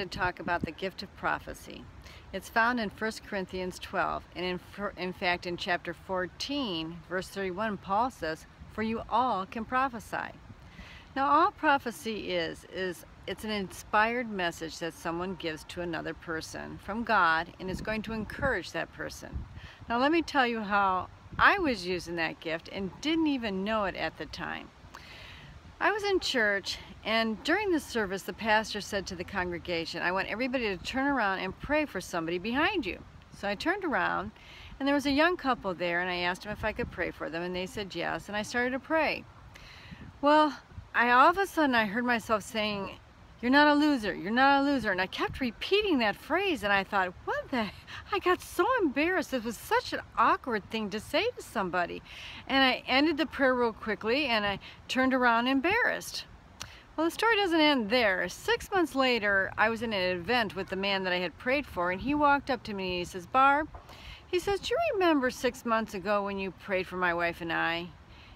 to talk about the gift of prophecy. It's found in 1 Corinthians 12, and in fact in chapter 14, verse 31, Paul says, "For you all can prophesy." Now all prophecy is it's an inspired message that someone gives to another person from God, and it's going to encourage that person. Now let me tell you how I was using that gift and didn't even know it at the time. I was in church, and during the service the pastor said to the congregation, "I want everybody to turn around and pray for somebody behind you." So I turned around, and there was a young couple there, and I asked them if I could pray for them, and they said yes, and I started to pray. Well, all of a sudden I heard myself saying, "You're not a loser, you're not a loser," and I kept repeating that phrase, and I thought, what the, I got so embarrassed. It was such an awkward thing to say to somebody, and I ended the prayer real quickly, and I turned around embarrassed. Well, the story doesn't end there. 6 months later, I was in an event with the man that I had prayed for, and he walked up to me and he says, "Barb," he says, "do you remember 6 months ago when you prayed for my wife and I?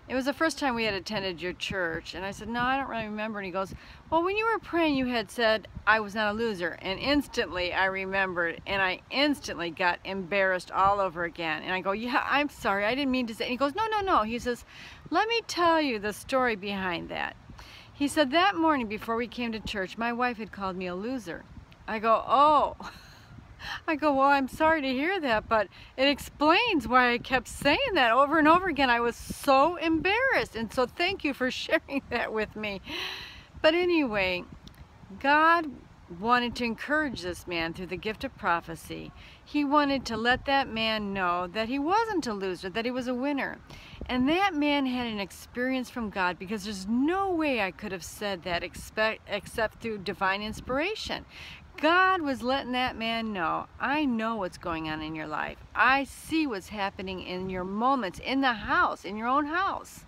It was the first time we had attended your church." And I said, "No, I don't really remember." And he goes, "Well, when you were praying, you had said I was not a loser." And instantly I remembered, and I instantly got embarrassed all over again. And I go, "Yeah, I'm sorry, I didn't mean to say." And he goes, "No, no, no." He says, "Let me tell you the story behind that." He said, "That morning before we came to church, my wife had called me a loser." I go, "Oh." I go, "Well, I'm sorry to hear that, but it explains why I kept saying that over and over again. I was so embarrassed, and so thank you for sharing that with me." But anyway, God wanted to encourage this man through the gift of prophecy. He wanted to let that man know that he wasn't a loser, that he was a winner. And that man had an experience from God, because there's no way I could have said that except through divine inspiration. God was letting that man know, "I know what's going on in your life. I see what's happening in your moments in the house, in your own house.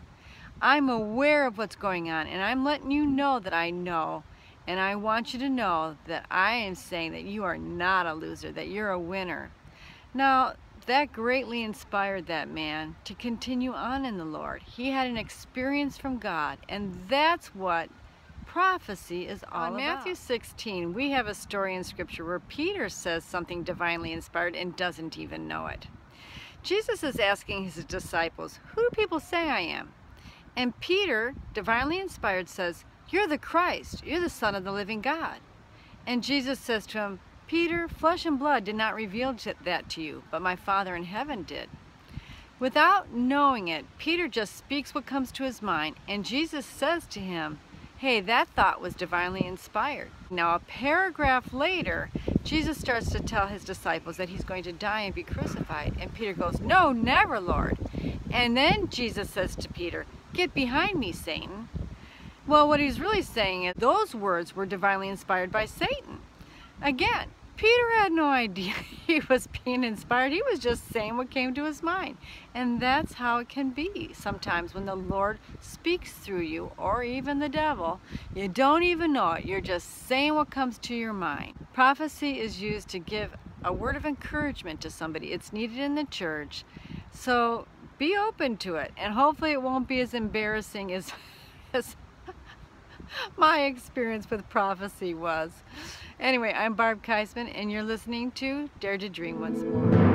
I'm aware of what's going on, and I'm letting you know that I know. And I want you to know that I am saying that you are not a loser, that you're a winner." Now, that greatly inspired that man to continue on in the Lord. He had an experience from God, and that's what prophecy is all about. In Matthew 16, we have a story in Scripture where Peter says something divinely inspired and doesn't even know it. Jesus is asking his disciples, "Who do people say I am?" And Peter, divinely inspired, says, "You're the Christ. You're the Son of the living God." And Jesus says to him, "Peter, flesh and blood did not reveal that to you, but my Father in heaven did." Without knowing it, Peter just speaks what comes to his mind, and Jesus says to him, "Hey, that thought was divinely inspired." Now, a paragraph later, Jesus starts to tell his disciples that he's going to die and be crucified. And Peter goes, "No, never, Lord." And then Jesus says to Peter, "Get behind me, Satan." Well, what he's really saying is those words were divinely inspired by Satan. Again, Peter had no idea he was being inspired. He was just saying what came to his mind. And that's how it can be sometimes when the Lord speaks through you, or even the devil. You don't even know it. You're just saying what comes to your mind. Prophecy is used to give a word of encouragement to somebody. It's needed in the church. So be open to it. And hopefully it won't be as embarrassing as my experience with prophecy was. Anyway, I'm Barb Keisman, and you're listening to Dare to Dream Once More.